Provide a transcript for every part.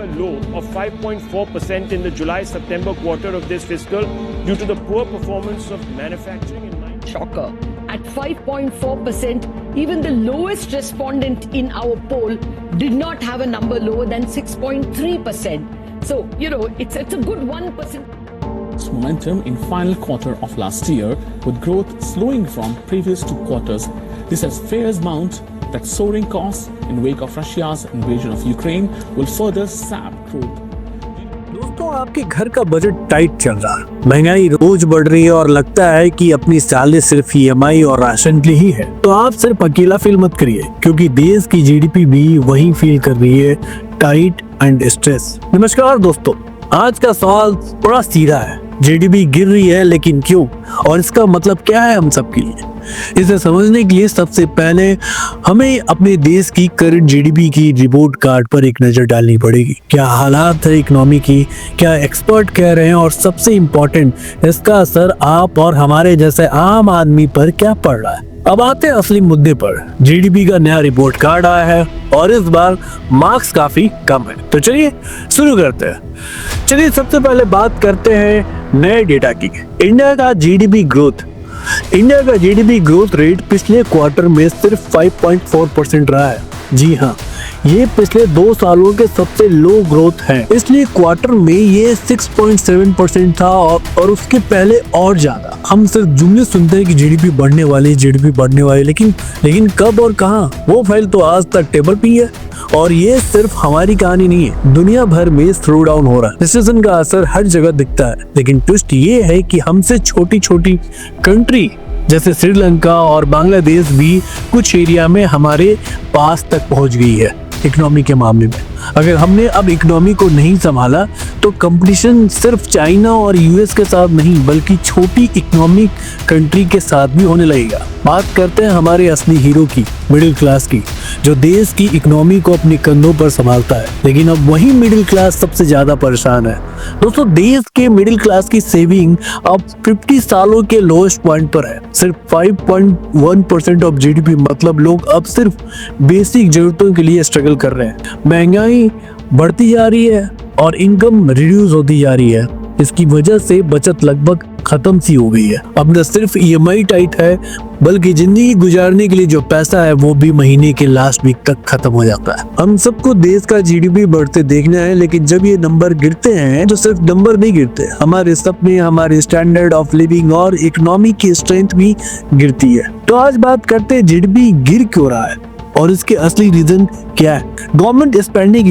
multi-year low of 5.4% in the July-September quarter of this fiscal due to the poor performance of manufacturing and mining. Shocker. At 5.4%, even the lowest respondent in our poll did not have a number lower than 6.3%. So, it's a good 1%. Momentum in final quarter of last year, with growth slowing from previous two quarters. This as fears mount that soaring costs in wake of Russia's invasion of Ukraine will further sap growth. दोस्तों, आपके घर का budget tight चल रहा है, महंगाई रोज बढ़ रही है और लगता है कि अपनी सैलरी सिर्फ ईएमआई और राशन की ही है, तो आप सिर्फ अकेला फील मत करिए, क्योंकि देश की जीडीपी भी वही फील कर रही है, टाइट एंड स्ट्रेस। नमस्कार दोस्तों, आज का सवाल बड़ा सीधा है। जीडीपी गिर रही है, लेकिन क्यों और इसका मतलब क्या है हम सबके लिए? इसे समझने के लिए सबसे पहले हमें अपने देश की करंट जीडीपी की रिपोर्ट कार्ड पर एक नजर डालनी पड़ेगी। क्या हालात है इकोनॉमी की, क्या एक्सपर्ट कह रहे हैं, और सबसे इम्पोर्टेंट इसका असर आप और हमारे जैसे आम आदमी पर क्या पड़ रहा है। अब आते हैं असली मुद्दे पर। जीडीपी का नया रिपोर्ट कार्ड आया है और इस बार मार्क्स काफी कम है, तो चलिए शुरू करते हैं। चलिए सबसे पहले बात करते हैं नए डेटा की। इंडिया का जीडीपी ग्रोथ रेट पिछले क्वार्टर में सिर्फ 5.4% रहा है। जी हाँ, ये पिछले 2 सालों के सबसे लो ग्रोथ है। इसलिए क्वार्टर में ये 6.7% था और उसके पहले और ज्यादा। हम सिर्फ जुमले सुनते हैं कि जीडीपी बढ़ने वाली, लेकिन कब और कहाँ, वो फाइल तो आज तक टेबल पे है। और ये सिर्फ हमारी कहानी नहीं है, दुनिया भर में स्लो डाउन हो रहा है। रिसेशन का असर हर जगह दिखता है, लेकिन ट्विस्ट ये है कि हमसे छोटी छोटी कंट्री जैसे श्रीलंका और बांग्लादेश भी कुछ एरिया में हमारे पास तक पहुंच गई है इकोनॉमी के मामले में। अगर हमने अब इकोनॉमी को नहीं संभाला तो कंपटीशन सिर्फ चाइना और यूएस के साथ नहीं, बल्कि छोटी इकोनॉमिक कंट्री के साथ भी होने लगेगा। बात करते हैं हमारे असली हीरो की, मिडिल क्लास की, जो देश की इकोनॉमी को अपने कंधों पर संभालता है। लेकिन अब वही मिडिल क्लास सबसे ज्यादा परेशान है। दोस्तों, देश के मिडिल क्लास की सेविंग अब 50 सालों के लोएस्ट पॉइंट पर है। सिर्फ 5.1% ऑफ जीडीपी, मतलब लोग अब सिर्फ बेसिक जरूरतों के लिए स्ट्रगल कर रहे हैं। महंगाई बढ़ती जा रही है और इनकम रिड्यूस होती जा रही है। इसकी वजह से बचत लगभग खत्म सी हो गई है। अब न सिर्फ ईएमआई टाइट है, बल्कि जिंदगी गुजारने के लिए जो पैसा है वो भी महीने के लास्ट वीक तक खत्म हो जाता है। हम सबको देश का जीडीपी बढ़ते देखना है, लेकिन जब ये नंबर गिरते हैं तो सिर्फ नंबर नहीं गिरते, हमारे सपने, हमारे स्टैंडर्ड ऑफ लिविंग और इकोनॉमी की स्ट्रेंथ भी गिरती है। तो आज बात करते हैं जीडीपी गिर क्यों रहा है और इसके असली रीजन क्या है। गवर्नमेंट स्पेंडिंग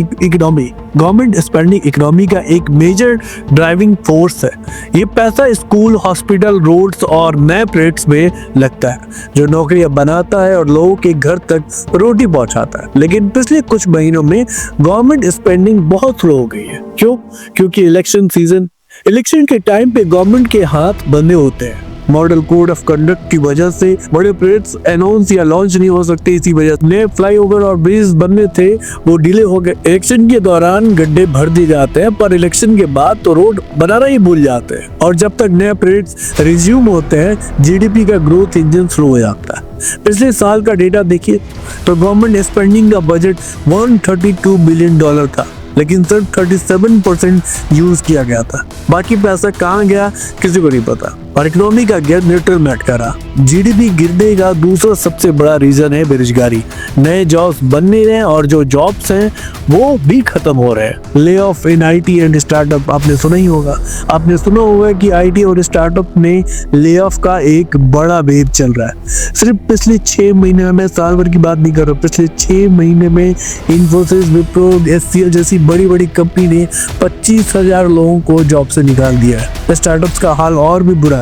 इकोनॉमी का एक मेजर ड्राइविंग फोर्स है। ये पैसा स्कूल, हॉस्पिटल, रोड्स और नए प्रोजेक्ट्स में लगता है, जो नौकरियां बनाता है और लोगों के घर तक रोटी पहुंचाता है। लेकिन पिछले कुछ महीनों में गवर्नमेंट स्पेंडिंग बहुत स्लो हो गई है। क्यों? क्योंकि इलेक्शन के टाइम पे गवर्नमेंट के हाथ बंधे होते हैं। मॉडल कोड ऑफ कंडक्ट की वजह से बड़े प्रोजेक्ट्स अनाउंस या लॉन्च नहीं हो सकते। इसी वजह से नए फ्लाईओवर और ब्रिज बनने थे, वो डिले हो गए। इलेक्शन के दौरान गड्ढे भर दिए जाते हैं, पर इलेक्शन के बाद तो रोड बनाना ही भूल जाते हैं। और जब तक नए प्रोजेक्ट्स रिज्यूम होते हैं, जीडीपी का ग्रोथ इंजन स्लो हो जाता है। पिछले साल का डेटा देखिए तो गवर्नमेंट स्पेंडिंग का बजट $132 बिलियन था, लेकिन सिर्फ 37% यूज किया गया था। बाकी पैसा कहाँ गया किसी को नहीं पता। और इकोनॉमी का गिर न्यूट्रल में अटका रहा। जीडीपी गिरने का दूसरा सबसे बड़ा रीजन है बेरोजगारी। नए जॉब्स बन नहीं रहे और जो जॉब्स हैं वो भी खत्म हो रहे हैं। Lay off in IT and startup, आपने सुना ही होगा। आपने सुना होगा कि आईटी और स्टार्टअप में ले ऑफ का एक बड़ा वेव चल रहा है। सिर्फ पिछले 6 महीने में, साल भर की बात नहीं कर रहा, पिछले 6 महीने में इन्फोसिस, विप्रो, एचसीएल जैसी बड़ी बड़ी कंपनी ने 25,000 लोगों को जॉब से निकाल दिया है। स्टार्टअप्स का हाल और भी बुरा है।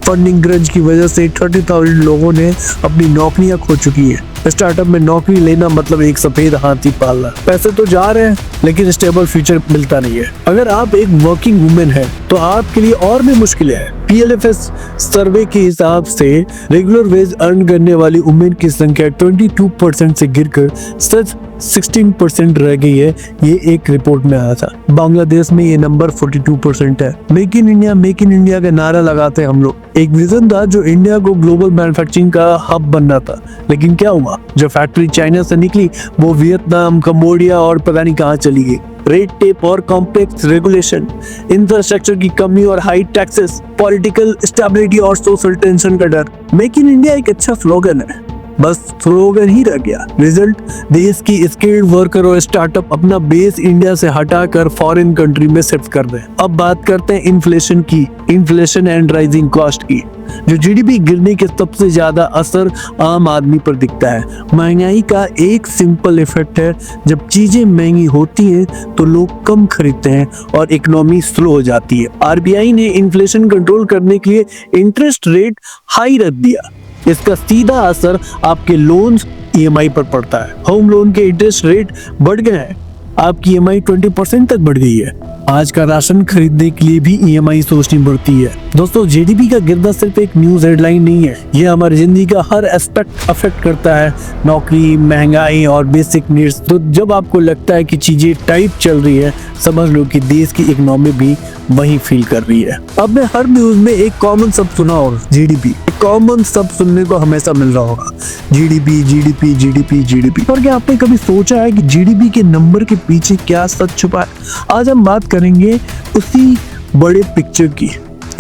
फंडिंग क्रंच की वजह से 30,000 लोगों ने अपनी नौकरियां खो चुकी है। स्टार्टअप में नौकरी लेना मतलब एक सफेद हाथी पालना। पैसे तो जा रहे हैं, लेकिन स्टेबल फ्यूचर मिलता नहीं है। अगर आप एक वर्किंग वुमेन है तो आपके लिए और भी मुश्किलें हैं। PLFS सर्वे के हिसाब से रेगुलर वेज अर्न करने वाली वुमेन की संख्या 22% से गिरकर 16% रह गई है। ये एक रिपोर्ट में आया था। बांग्लादेश में ये नंबर 42% है। मेक इन इंडिया का नारा लगाते हम लोग। एक विजन था जो इंडिया को ग्लोबल मैन्युफैक्चरिंग का हब बनना था, लेकिन क्या हुआ? जो फैक्ट्री चाइना से निकली वो वियतनाम, कंबोडिया और पता नहीं कहाँ चली गई। रेड टेप और कॉम्प्लेक्स रेगुलेशन, इंफ्रास्ट्रक्चर की कमी और हाई टैक्सेस, पॉलिटिकल स्टेबिलिटी और सोशल टेंशन का डर। मेक इन इंडिया एक अच्छा स्लोगन है, बस स्लोगन ही रह गया। रिजल्ट, देश की स्किल्ड वर्कर और स्टार्टअप अपना बेस इंडिया से हटाकर फॉरेन कंट्री में शिफ्ट कर रहे हैं। अब बात करते हैं इन्फ्लेशन एंड राइजिंग कॉस्ट की, जो जीडीपी गिरने के सबसे ज्यादा असर आम आदमी पर दिखता है। महंगाई का एक सिंपल इफेक्ट है, जब चीजें महंगी होती हैं तो लोग कम खरीदते हैं और इकोनॉमी स्लो हो जाती है। आरबीआई ने इन्फ्लेशन कंट्रोल करने के लिए इंटरेस्ट रेट हाई रख दिया। इसका सीधा असर आपके लोन्स ईएमआई पर पड़ता है। होम लोन के इंटरेस्ट रेट बढ़ गए हैं, आपकी ईएमआई 20% तक बढ़ गई है। आज का राशन खरीदने के लिए भी ईएमआई सोचनी पड़ती है। दोस्तों, जीडीपी का गिरना सिर्फ एक न्यूज हेडलाइन नहीं है, ये हमारी जिंदगी का हर एस्पेक्ट अफेक्ट करता है। नौकरी, महंगाई और बेसिक नीड्स। तो जब आपको लगता है कि चीजें टाइट चल रही है, समझ लो कि देश की इकोनॉमी भी वही फील कर रही है। अब मैं हर न्यूज में एक कॉमन शब्द सुना होगा, जीडीपी। कॉमन शब्द सुनने को हमेशा मिल रहा होगा, जीडीपी जीडीपी जीडीपी जीडीपी। और क्या आपने कभी सोचा है कि जीडीपी के नंबर के पीछे क्या सच छुपा है? आज हम बात करेंगे उसी बड़े पिक्चर की।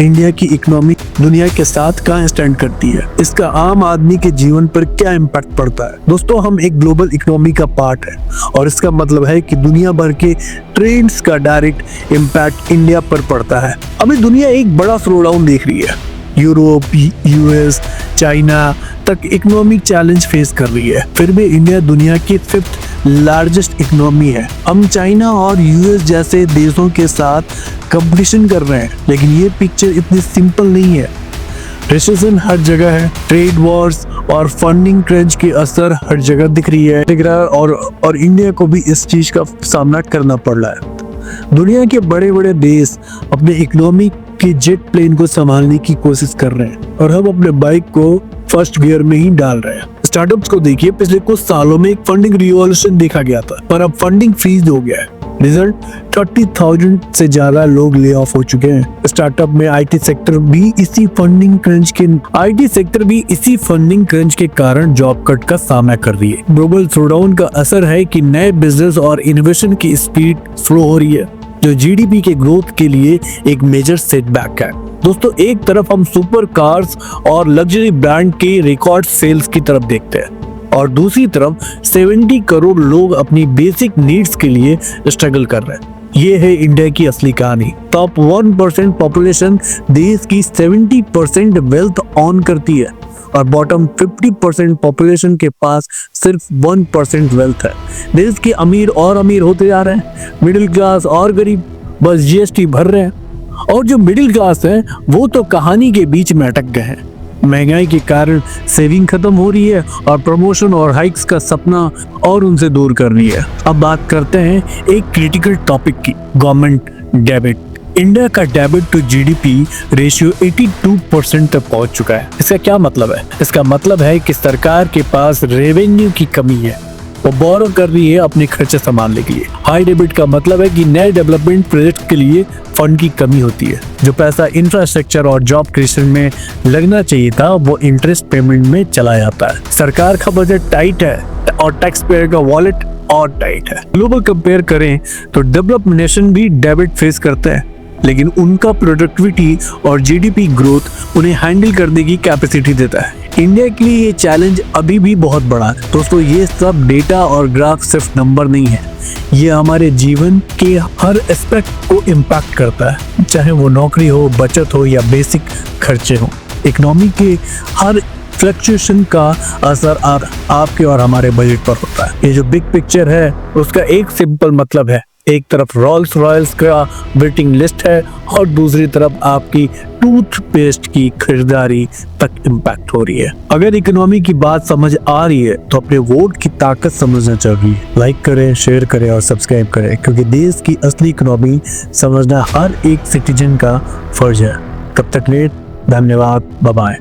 इंडिया की इकोनॉमी दुनिया के साथ कहाँ स्टैंड करती है, इसका आम आदमी के जीवन पर क्या इम्पैक्ट पड़ता है। दोस्तों, हम एक ग्लोबल इकोनॉमी का पार्ट है और इसका मतलब है कि दुनिया भर के ट्रेंड्स का डायरेक्ट इम्पैक्ट इंडिया पर पड़ता है। अभी दुनिया एक बड़ा स्लोडाउन देख रही है। यूरोप, यूएस, चाइना तक इकोनॉमिक चैलेंज फेस कर रही है, फिर भी इंडिया दुनिया की 5th लार्जेस्ट इकोनॉमी है। हम चाइना और यूएस जैसे देशों के साथ कंपटीशन कर रहे हैं, लेकिन ये पिक्चर इतनी सिंपल नहीं है। रिसेशन हर जगह है, ट्रेड वॉर्स और फंडिंग क्रंच की असर हर जगह दिख रहा है और इंडिया को भी इस चीज का सामना करना पड़ रहा है। दुनिया के बड़े बड़े देश अपने इकोनॉमी के जेट प्लेन को संभालने की कोशिश कर रहे हैं और हम अपने बाइक को फर्स्ट गियर में ही डाल रहे हैं। स्टार्टअप्स को देखिए, पिछले कुछ सालों में एक फंडिंग रिवॉल्यूशन देखा गया था, पर अब फंडिंग फ्रीज हो गया है। रिजल्ट, 30,000 से ज्यादा लोग ले ऑफ हो चुके हैं। स्टार्टअप में आईटी सेक्टर भी इसी फंडिंग क्रंच के कारण जॉब कट का सामना कर रही है। ग्लोबल स्लोडाउन का असर है कि नए बिजनेस और इनोवेशन की स्पीड स्लो हो रही है, जो जीडीपी के ग्रोथ के लिए एक मेजर सेटबैक है। दोस्तों, एक तरफ हम सुपर कार्स और लग्जरी ब्रांड के रिकॉर्ड सेल्स की तरफ देखते हैं और दूसरी तरफ 70 करोड़ लोग अपनी बेसिक नीड्स के लिए स्ट्रगल कर रहे हैं। ये है इंडिया की असली कहानी। टॉप 1% पॉपुलेशन देश की 70% वेल्थ ऑन करती है और बॉटम 50% पॉपुलेशन के पास सिर्फ 1% वेल्थ है। देश के अमीर और अमीर होते जा रहे हैं, मिडिल क्लास और गरीब बस जीएसटी भर रहे हैं, और जो मिडिल क्लास है वो तो कहानी के बीच में अटक गए हैं। महंगाई के कारण सेविंग खत्म हो रही है और प्रमोशन और हाइक्स का सपना और उनसे दूर कर रही है। अब बात करते हैं एक क्रिटिकल टॉपिक की, गवर्नमेंट डेबिट। इंडिया का डेबिट टू जीडीपी रेशियो 82% तक पहुंच चुका है। इसका क्या मतलब है? इसका मतलब है कि सरकार के पास रेवेन्यू की कमी है, वो बोरो कर रही है अपने खर्चे संभालने के लिए। हाई डेबिट का मतलब है कि नए डेवलपमेंट प्रोजेक्ट के लिए फंड की कमी होती है। जो पैसा इंफ्रास्ट्रक्चर और जॉब क्रिएशन में लगना चाहिए था, वो इंटरेस्ट पेमेंट में चला जाता है। सरकार का बजट टाइट है और टैक्स पेयर का वॉलेट और टाइट है। ग्लोबल कंपेयर करें तो डेवलप्ड नेशन भी डेबिट फेस करते हैं, लेकिन उनका प्रोडक्टिविटी और जीडीपी ग्रोथ उन्हें हैंडल करने की कैपेसिटी देता है। इंडिया के लिए ये चैलेंज अभी भी बहुत बड़ा है। दोस्तों, ये सब डेटा और ग्राफ सिर्फ नंबर नहीं है, ये हमारे जीवन के हर एस्पेक्ट को इम्पैक्ट करता है, चाहे वो नौकरी हो, बचत हो या बेसिक खर्चे हो। इकोनॉमी के हर फ्लक्चुएशन का असर आपके और हमारे बजट पर होता है। ये जो बिग पिक्चर है उसका एक सिंपल मतलब है, एक तरफ रोल्स रॉयल्स का वेटिंग लिस्ट है और दूसरी तरफ आपकी टूथपेस्ट की खरीदारी तक इम्पैक्ट हो रही है। अगर इकोनॉमी की बात समझ आ रही है तो अपने वोट की ताकत समझना चाहिए। लाइक करें, शेयर करें और सब्सक्राइब करें, क्योंकि देश की असली इकोनॉमी समझना हर एक सिटीजन का फर्ज है। तब तक धन्यवाद, बाय बाय।